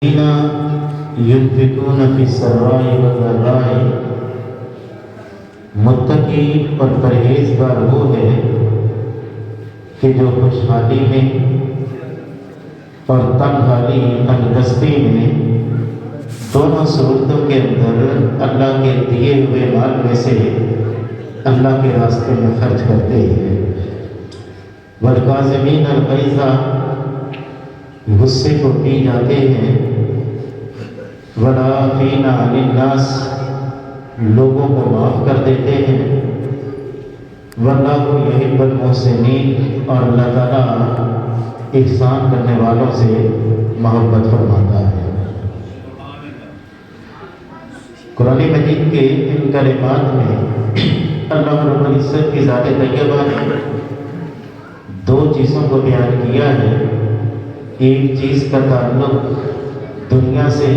ينفقون في السراء والضراء متقی اور پرہیزگار وہ ہے کہ جو خوشحالی میں اور تنگ حالی تنگ دستی میں دونوں صورتوں کے اندر اللہ کے دیے ہوئے مال میں سے اللہ کے راستے میں خرچ کرتے ہیں۔ والکاظمین الغیظ، غصے کو پی جاتے ہیں۔ والعافین عن الناس، لوگوں کو معاف کر دیتے ہیں۔ واللہ یحب المحسنین، اور اللہ تعالیٰ احسان کرنے والوں سے محبت فرماتا ہے۔ قرآن مجید کے ان کلمات میں اللہ رب العزت کی ذات طیبہ نے دو چیزوں کو بیان کیا ہے۔ ایک چیز کا تعلق دنیا سے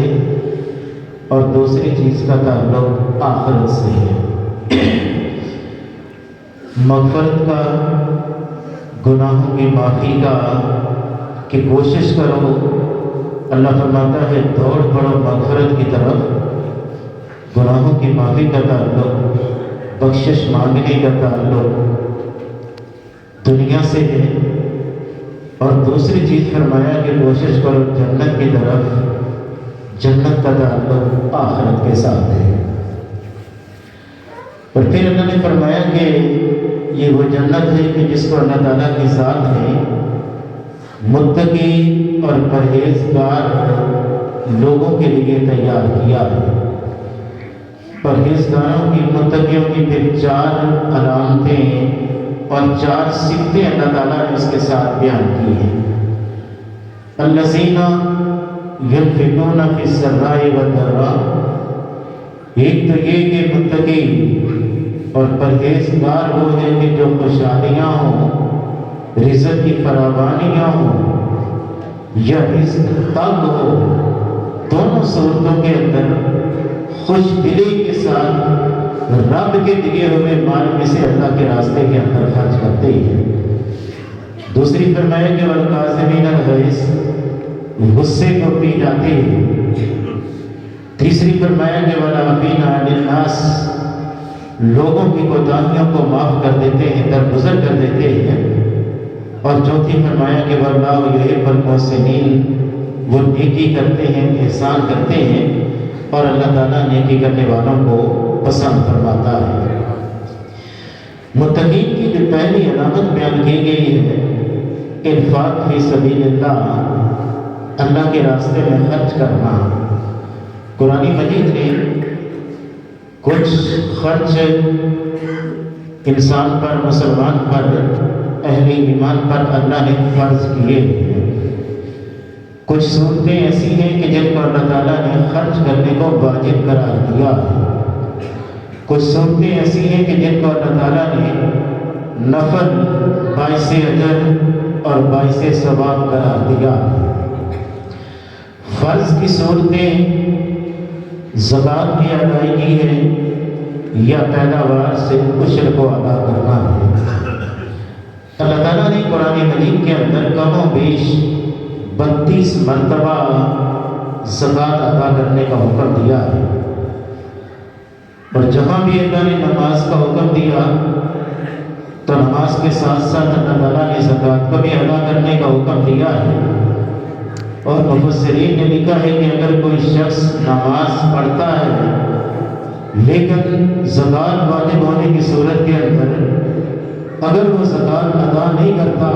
اور دوسری چیز کا تعلق آخرت سے ہے۔ مغفرت کا، گناہوں کی معافی کا کہ کوشش کرو، اللہ فرماتا ہے دوڑ پڑو مغفرت کی طرف۔ گناہوں کی معافی کا تعلق، بخشش مانگنے کا تعلق دنیا سے ہے، اور دوسری چیز فرمایا کہ کوشش کرو جنت کی طرف۔ جنت کا تعلق آخرت کے ساتھ ہے۔ اور پھر اللہ نے فرمایا کہ یہ وہ جنت ہے کہ جس کو اللہ تعالیٰ کی ذات نے متقی اور پرہیزگار لوگوں کے لیے تیار کیا ہے۔ پرہیزگاروں کی، متقیوں کی پھر 4 علامتیں اور 4 صفتیں اللہ تعالیٰ نے اس کے ساتھ بیان کی ہیں۔ الذین ينفقون فی السراء والضراء، ایک تو یہ کہ متقی اور پرہیزگار وہ ہے کہ جو خوشحالیاں ہوں، رزق کی فراوانیاں ہوں یا رزق تنگ ہو، دونوں صورتوں کے اندر خوش دلی کے ساتھ رب کے دیے ہوئے مال میں سے اللہ کے راستے کے اندر خرچ کرتے ہیں۔ دوسری فرمایا کہ والکاظمین الغیظ، غصے کو پی جاتے ہیں۔ تیسری فرمایا کہ والعافین عن الناس، لوگوں کی کوتاہیوں کو معاف کر دیتے ہیں، درگزر کر دیتے ہیں۔ اور چوتھی فرمایا کہ واللہ یحب المحسنین، وہ نیکی کرتے ہیں، احسان کرتے ہیں، اور اللہ تعالیٰ نیکی کرنے والوں کو پسند فرماتا ہے۔ متقین کی جو پہلی علامت بیان کی گئی ہے، انفاق فی سبیل اللہ، اللہ کے راستے میں خرچ کرنا۔ قرآن مجید نے کچھ خرچ انسان پر، مسلمان پر، اہل ایمان پر اللہ نے فرض کیے ہیں۔ کچھ صورتیں ایسی ہیں کہ جن کو اللہ تعالیٰ نے خرچ کرنے کو واجب قرار دیا ہے۔ کچھ صورتیں ایسی ہیں کہ جن کو اللہ تعالیٰ نے نفل، باعث اجر اور باعث ثواب قرار دیا ہے۔ فرض کی صورتیں زکوٰۃ کی ادائیگی ہے یا پیداوار سے عشر کو ادا کرنا ہے۔ اللہ تعالیٰ نے قرآن مجید کے اندر کم و بیش 32 مرتبہ زکوٰۃ ادا کرنے کا حکم دیا ہے۔ اور جہاں بھی اللہ نے نماز کا حکم دیا تو نماز کے ساتھ ساتھ اللہ تعالیٰ نے زکوٰۃ کو بھی ادا کرنے کا حکم دیا ہے۔ اور مفسرین نے لکھا ہے کہ اگر کوئی شخص نماز پڑھتا ہے لیکن زکوٰۃ واجب ہونے کی صورت کے اندر اگر وہ زکوٰۃ ادا نہیں کرتا،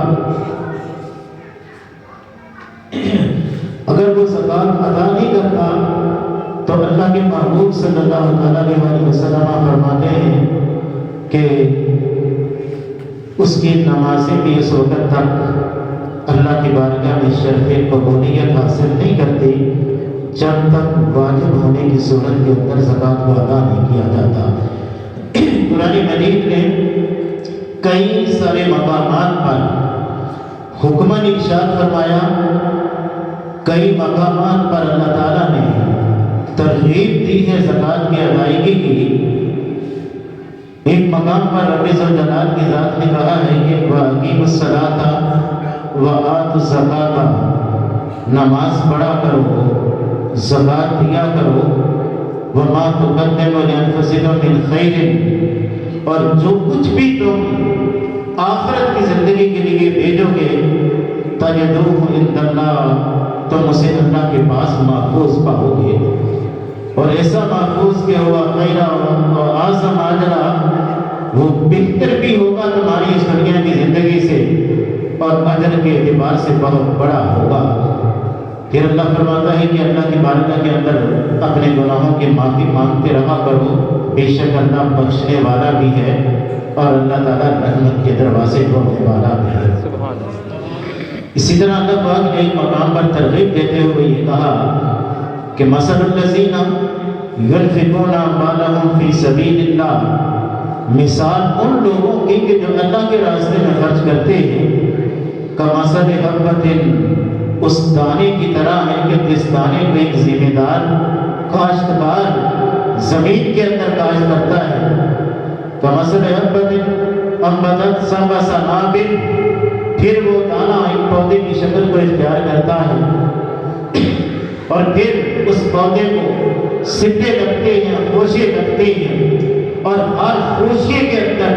تو اللہ کے محبوب صلی اللہ علیہ وسلم فرماتے ہیں کہ اس کی نمازیں بھی اس وقت تک اللہ کی بارگاہ میں شرف قبولیت حاصل نہیں کرتی جب تک واجب ہونے کی صورت کے اندر زکوٰۃ کو ادا نہیں کیا جاتا۔ قرآن مجید نے کئی سارے مقامات پر حکماً ارشاد فرمایا، کئی مقامات پر اللہ تعالیٰ نے ترغیب دی ہے زکوٰۃ کی ادائیگی کی۔ ایک مقام پر رب ذوالجلال کی ذات نے کہا ہے کہ وَأَقِیمُوا الصَّلَاةَ وَآتُوا الزَّکَاةَ، نماز پڑھا کرو زکات دیا کرو، وما تقدموا لانفسکم من خیر، اور جو کچھ بھی تم آخرت کی زندگی کے لیے بھیجو گے تجدوہ عند اللہ، تم اسے اللہ کے پاس محفوظ پاؤ گے، اور ایسا محفوظ کہ ہوا خیر و اعظم اجرا، وہ بہتر بھی ہوگا تمہاری اس دنیا کی زندگی سے اور اجر کے اعتبار سے بہت بڑا ہوگا۔ پھر اللہ فرماتا ہے کہ اللہ کی بارگاہ کے اندر اپنے گناہوں کی معافی مانگتے رہا کرو، بے شک اللہ بخشنے والا بھی ہے اور اللہ تعالیٰ رحمت کے دروازے کھولنے والا بھی ہے۔ اسی طرح اللہ پاک نے ایک مقام پر ترغیب دیتے ہوئے یہ کہا کہ مثل الذین ينفقون اموالهم فی سبیل اللہ، مثال ان لوگوں کی کہ جو اللہ کے راستے میں خرچ کرتے ہیں، کمثل حبۃ، اس دانے کی طرح ہے کہ جس دانے کو ایک ذمہ دار کاشتکار زمین کے اندر کاشت کرتا ہے، کمثل حبۃ انبتت سبع سنابل، پھر وہ دانہ ایک پودے کی شکل کو اختیار کرتا ہے اور پھر اس پودے کو سدھے لگتے ہیں، خوشے لگتے ہیں، اور ہر خوشے کے اندر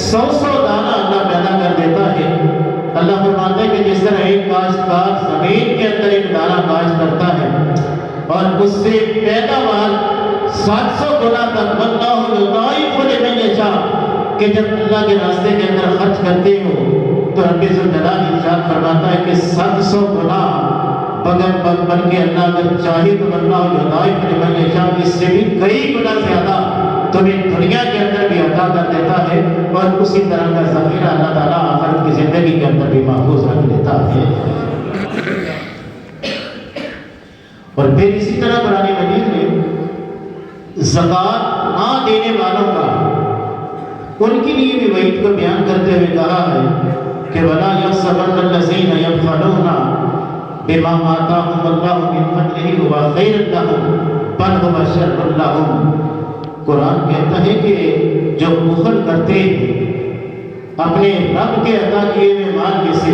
100 دانہ اللہ پیدا کر دیتا ہے۔ اللہ فرماتا ہے کہ جس طرح ایک کاشتکار زمین کے اندر ایک دانہ کاشت کرتا ہے اور اس سے پیداوار 700 گنا تک واللہ یضاعف لمن یشاء، کہ جب اللہ کے راستے کے اندر خرچ کرتے ہو تو رب ذوالجلال ارشاد فرماتا ہے کہ 700 گنا بلکہ اللہ اگر چاہے تو اللہ یضاعف لمن یشاء، اس سے بھی کئی گنا زیادہ تمہیں دنیا کے اندر بھی عطا کر دیتا ہے، اور اسی طرح کا ذخیرہ اللہ تعالیٰ آخرت کی زندگی کے اندر بھی محفوظ رکھ دیتا ہے۔ اور پھر اسی طرح قرآن مجید میں زکوٰۃ نہ دینے والوں کا، ان کے لیے بھی وعید کو بیان کرتے ہوئے کہا ہے کہ وَلَا يَحْسَبَنَّ الَّذِينَ يَبْخَلُونَ بِمَا آتَاهُمُ اللَّهُ مِنْ فَضْلِهِ هُوَ خَيْرٌ لَّهُمْ بَلْ هُوَ شَرٌّ لَّهُمْ۔ قرآن کہتا ہے کہ جو بخل کرتے ہیں اپنے رب کے عطا کیے ہوئے مال میں سے،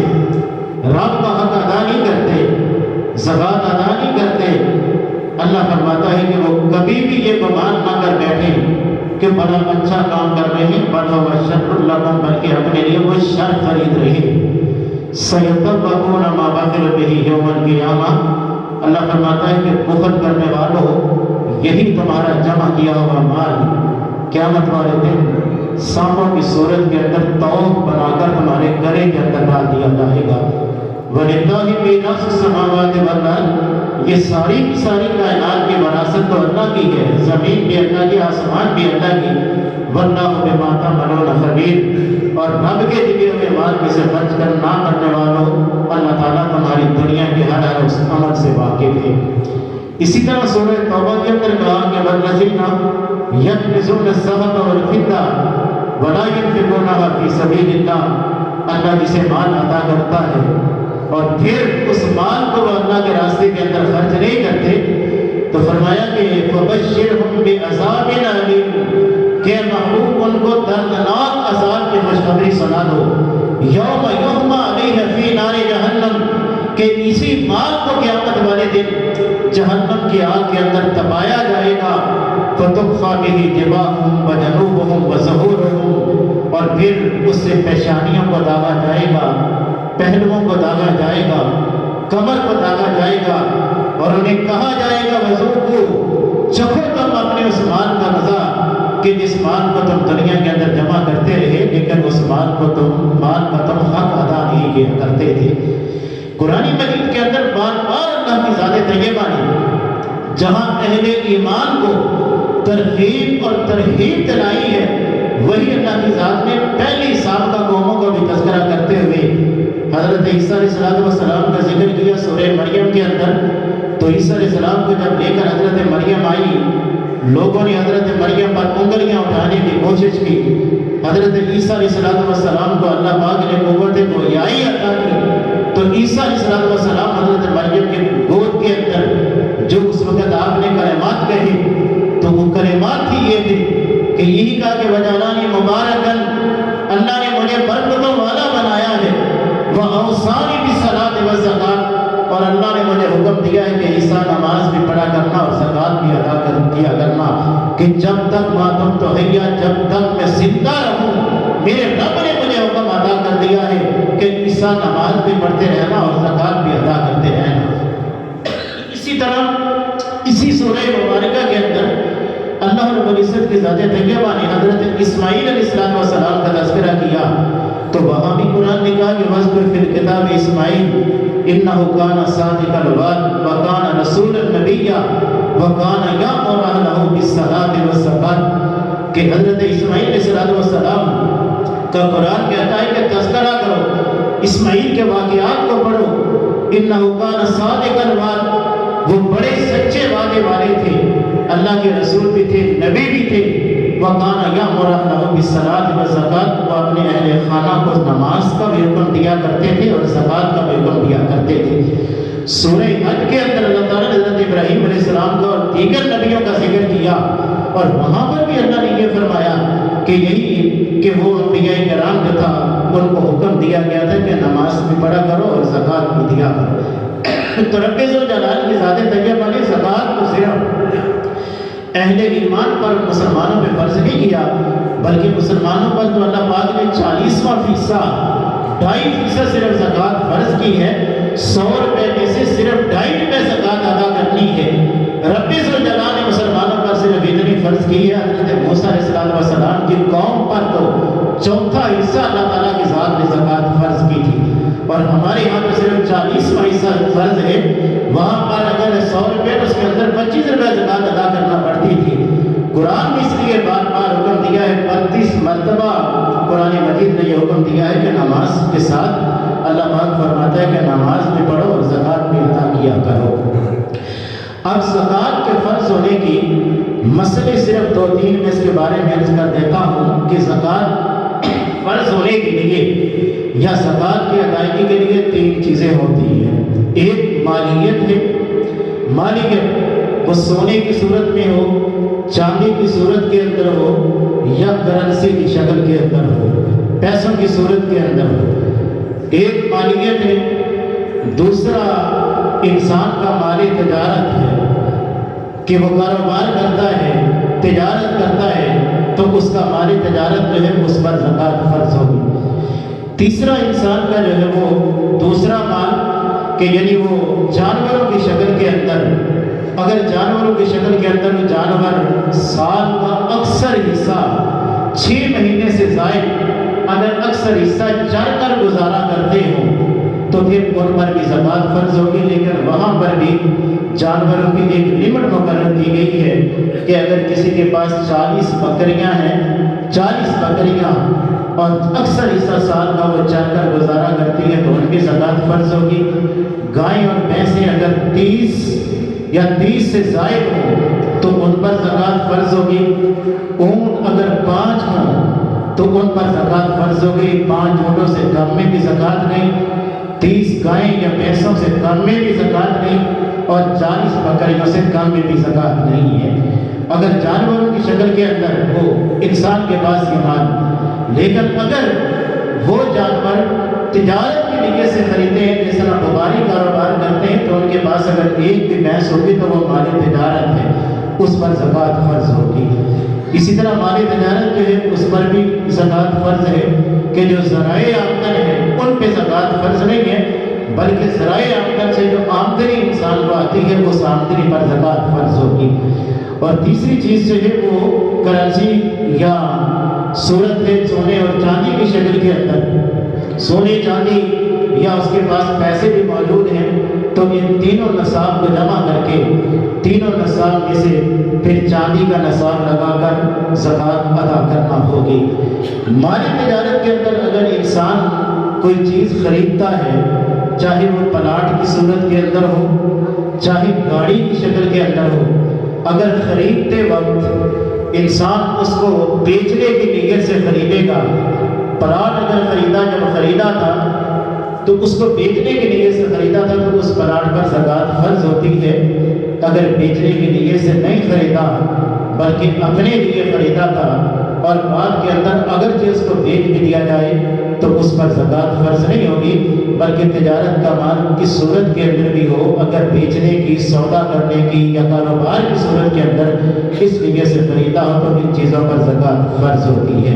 رب کا حق ادا نہیں کرتے، زکوٰۃ ادا نہیں کرتے، اللہ فرماتا ہے کہ وہ کبھی بھی یہ گمان نہ کر بیٹھے کہ بڑا اچھا کام کر رہے ہیں، بل هو شر لهم، بلکہ اپنے لیے وہ شر خرید رہے ہیں۔ سیطبقون ما بخلوا به یوم القیامہ، اللہ فرماتا ہے کہ بخل کرنے والوں یہی تمہارا جمع کیا ہوا مال قیامت والے دن سانپوں کی صورت کے اندر توق بنا کر تمہارے گلے کے اندر ڈال دیا جائے گا۔ وَلِلَّهِ مِيرَاثُ السَّمَاوَاتِ وَالْأَرْضِ، یہ ساری کی ساری کائنات کی وراثت تو اللہ کی ہے، زمین بھی اللہ کی، آسمان بھی اللہ کی۔ وَاللَّهُ بِمَا تَعْمَلُونَ خَبِيرٌ، اور رب کے دیے ہوئے مال میں سے خرچ نہ کرنے والوں، اللہ تعالیٰ تمہاری دنیا کے ہر اس عمل سے واقف ہے۔ اسی طرح سورہ توبہ کے اندر کہا کہ وَالَّذِينَ يَكْنِزُونَ الذَّهَبَ وَالْفِضَّةَ وَلَا يُنْفِقُونَهَا فِي سَبِيلِ اللَّهِ، اللہ جسے مال عطا کرتا ہے اور پھر اس مال کو وہ اللہ کے راستے کے اندر خرچ نہیں کرتے، تو فرمایا کہ فَبَشِّرْهُمْ بِعَذَابٍ أَلِيمٍ، کہ محبوب ان کو دردناک عذاب کی خوشخبری سنا دو۔ یوم یحمى علیہ فی نار جہنم، کہ اسی مال کو قیامت والے دن جہنم کی آگ کے اندر تپایا جائے گا، فَتُقْفَى بِهِ جِبَاهُهُمْ وَجَنُوبُهُمْ وَظُهُورُهُمْ، اور پھر اس سے پیشانیوں کو داغا جائے گا، پہلوؤں کو داغا جائے گا، کمر کو داغا جائے گا، اور انہیں کہا جائے گا وَذُوقُوا، چکھو تم اپنے اس مال کا مزہ کہ جس مال کو تم دنیا کے اندر جمع کرتے رہے، لیکن اس مال کا تم حق ادا نہیں کیا کرتے تھے۔ قرآن مجید کے اندر بار بار اللہ کی ذات طیبہ نے جہاں اہل ایمان کو ترغیب اور ترہیب دلائی ہے، وہی اللہ کی ذات نے پہلی سابقہ قوموں کو بھی تذکرہ کرتے ہوئے حضرت عیسیٰ علیہ السلام کا ذکر کیا سورہ مریم کے اندر۔ تو عیسیٰ علیہ السلام کو جب لے کر حضرت مریم آئی، لوگوں نے حضرت مریم پر انگلیاں اٹھانے کی کوشش کی۔ حضرت عیسیٰ علیہ السلام کو اللہ پاک نے قوت گویائی عطا کی، تو عیسیٰ علیہ السلام حضرت مریم کے گود کے اندر جو اس وقت آپ نے کلمات کہی، تو وہ کلمات تھی یہ تھی کہ یہی کہا کہ وجعلنی مبارکن، اللہ نے مجھے برکتوں والا بنایا ہے، وَأَوْصَانِی بِالصَّلَاةِ وَالزَّکَاةِ، اور اللہ نے مجھے حکم دیا ہے کہ عیسیٰ نماز بھی پڑھا کہ جب تک ماتم تو حیا، جب تک میں زندہ رہوں میرے رب نے مجھے حکم ادا کر دیا ہے کہ عیسیٰ نماز بھی پڑھتے رہنا اور زکوٰۃ بھی ادا کرتے رہنا۔ اسی طرح اسی سورہ مبارکہ کے اندر اللہ رب العزت کی ذات طیبہ نے حضرت اسماعیل علیہ السلام کا تذکرہ کیا تو وہاں بھی قرآن نے کہا کہ وَاذْكُرْ فِي الْكِتَابِ اسماعیل إِنَّهُ كَانَ صَادِقَ الْوَعْدِ وَكَانَ رَسُولًا نَبِيًّا وَكَانَ يَأْمُرُ أَهْلَهُ بِالصَّلَاةِ وَالزَّكَاةِ کہ حضرت اسماعیل علیہ السلام کا قرآن کہتا ہے کہ تذکرہ کرو، اسماعیل کے واقعات کو پڑھو۔ إِنَّهُ كَانَ صَادِقَ الْوَعْدِ، وہ بڑے سچے وعدے والے تھے، اللہ کے رسول بھی تھے، نبی بھی تھے۔ وَقَانَ يَأْمُرُ أَهْلَهُ بِالصَّلَاةِ وَالزَّكَاةِ، وہ اپنے اہل خانہ کو نماز کا بھی حکم دیا کرتے تھے اور زکوٰۃ کا بھی حکم دیا کرتے تھے۔ سورہ حج کے اندر اللہ تعالیٰ نے حضرت ابراہیم علیہ السلام کا اور دیگر نبیوں کا ذکر کیا اور وہاں پر بھی اللہ نے یہ فرمایا کہ یہی کہ وہ انبیاء کرام جو تھا ان کو حکم دیا گیا تھا کہ نماز بھی پڑھا کرو اور زکوٰۃ بھی دیا کرو۔ تو رب ذوالجلال کی ذات طیبہ نے زکوٰۃ کو صرف اہل ایمان پر مسلمانوں پہ فرض نہیں کیا بلکہ مسلمانوں پر تو اللہ پاک نے 40واں فیصد 2.5% صرف زکوٰۃ فرض کی ہے۔ 100 روپے میں سے صرف 2.5 روپے زکوٰۃ ادا کرنی ہے۔ رب ذوالجلال نے مسلمانوں پر صرف اتنی فرض کی ہے، حضرت موسیٰ علیہ السلام کی قوم پر تو 1/4 حصہ اللہ تعالیٰ کی ذات نے زکوٰۃ فرض کی تھی اور ہمارے یہاں تو صرف 40واں حصہ فرض ہے۔ وہاں پر اگر 100 روپے تو اس کے اندر 25 روپے زکوٰۃ ادا کرنا پڑتی تھی۔ قرآن نے اس لیے بار بار حکم دیا ہے، 32 مرتبہ قرآن مجید نے یہ حکم دیا ہے کہ نماز کے ساتھ اللہ پاک فرماتا ہے کہ نماز بھی پڑھو اور زکوٰۃ بھی ادا کیا کرو۔ اب زکوٰۃ کے فرض ہونے کی مسئلے صرف 2-3 میں اس کے بارے میں عرض کر دیتا ہوں کہ زکوٰۃ فرض ہونے کے لیے یا زکوٰۃ کی ادائیگی کے لیے 3 چیزیں ہوتی ہیں۔ ایک مالیت ہے، مالیت وہ سونے کی صورت میں ہو، چاندی کی صورت کے اندر ہو یا کرنسی کی شکل کے اندر ہو، پیسوں کی صورت کے اندر ہو۔ ایک مالیت ہے، دوسرا انسان کا مالی تجارت ہے کہ وہ کاروبار کرتا ہے، تجارت کرتا ہے تو اس کا مالی تجارت جو ہے اس پر زکوٰۃ فرض ہوگی۔ تیسرا انسان کا جو ہے وہ دوسرا مال کہ یعنی وہ جانوروں کی شکل کے اندر، اگر جانوروں کی شکل کے اندر وہ جانور سال کا اکثر حصہ 6 مہینے سے زائد اگر اکثر حصہ چر کر گزارا کرتے ہوں تو پھر ان پر بھی زکوٰۃ فرض ہوگی، لیکن وہاں پر بھی جانوروں کی ایک لمٹ مقرر کی گئی ہے کہ اگر کسی کے پاس 40 بکریاں ہیں، 40 بکریاں اور اکثر حصہ سال کا وہ چر کر گزارا کرتی ہے تو ان کی زکوٰۃ فرض ہوگی۔ گائیں اور بھینسیں اگر 30 یا 30 سے زائد ہوں تو ان پر زکوٰۃ فرض ہوگی۔ اونٹ اگر 5 ہوں تو ان پر زکوٰۃ فرض ہوگی، 5 اونٹوں سے کم میں بھی زکوٰۃ نہیں، 30 گائیں یا بھینسوں سے کم میں بھی زکوٰۃ نہیں اور 40 بکریوں سے کم میں بھی زکوٰۃ نہیں ہے۔ اگر جانوروں کی شکل کے اندر ہو انسان کے پاس یہ مال، لیکن اگر وہ جانور تجارت کی نیت سے خریدتے ہیں، جیسے کاروباری کاروبار کرتے ہیں تو ان کے پاس اگر ایک بھی بھینس ہوگی تو وہ مالی تجارت ہے، اس پر زکوٰۃ فرض ہوگی۔ اسی طرح مالی تجارت جو ہے اس پر بھی زکوٰۃ فرض ہے کہ جو ذرائع آمدن ہے ان پہ زکوٰۃ فرض نہیں ہے بلکہ ذرائع آمدن سے جو آمدنی انسان کو آتی ہے اس آمدنی پر زکوٰۃ فرض ہوگی۔ اور تیسری چیز جو ہے وہ کرنسی یا صورت ہے سونے اور چاندی کی شکل کے اندر، سونے چاندی یا اس کے پاس پیسے بھی موجود ہیں تو ان تینوں نصاب کو جمع کر کے تینوں نصاب میں سے پھر چاندی کا نصاب لگا کر زکوٰۃ ادا کرنا ہوگی۔ مالی تجارت کے اندر اگر انسان کوئی چیز خریدتا ہے، چاہے وہ پلاٹ کی صورت کے اندر ہو چاہے گاڑی کی شکل کے اندر ہو، اگر خریدتے وقت انسان اس کو بیچنے کی نیت سے خریدے گا، پلاٹ اگر جب خریدا تھا تو اس کو بیچنے کی نیت سے خریدا تھا تو اس پلاٹ پر زکوٰۃ فرض ہوتی ہے۔ اگر بیچنے کی نیت سے نہیں خریدا بلکہ اپنے لیے خریدا تھا اور بعد کے اندر اگرچہ اس کو بیچ بھی دیا جائے تو اس پر زکوٰۃ فرض نہیں ہوگی، بلکہ تجارت کا مال کس صورت کے اندر بھی ہو، اگر بیچنے کی، سودا کرنے کی یا کاروبار کی صورت کے اندر اس لیے سے خریدا ہو تو ان چیزوں پر زکوٰۃ فرض ہوتی ہے۔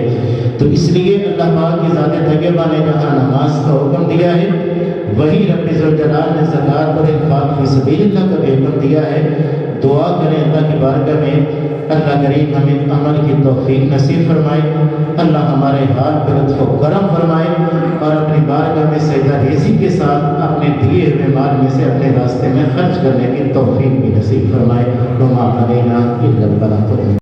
تو اس لیے اللہ پاک کی ذات طیبہ نے جہاں نماز کا حکم دیا ہے، وہی رب ذوالجلال نے زکوٰۃ اور انفاق فی سبیل اللہ کا بھی حکم دیا ہے۔ دعا کریں اللہ کی بارگاہ میں، اللہ کریم ہمیں عمل کی توفیق نصیب فرمائے، اللہ ہمارے حال پر لطف و کرم فرمائے، اور اپنی بارگاہ میں سجدہ ریزی کے ساتھ اپنے دیے ہوئے مال میں سے اپنے راستے میں خرچ کرنے کی توفیق بھی نصیب فرمائے۔ وما علینا الا البلاغ۔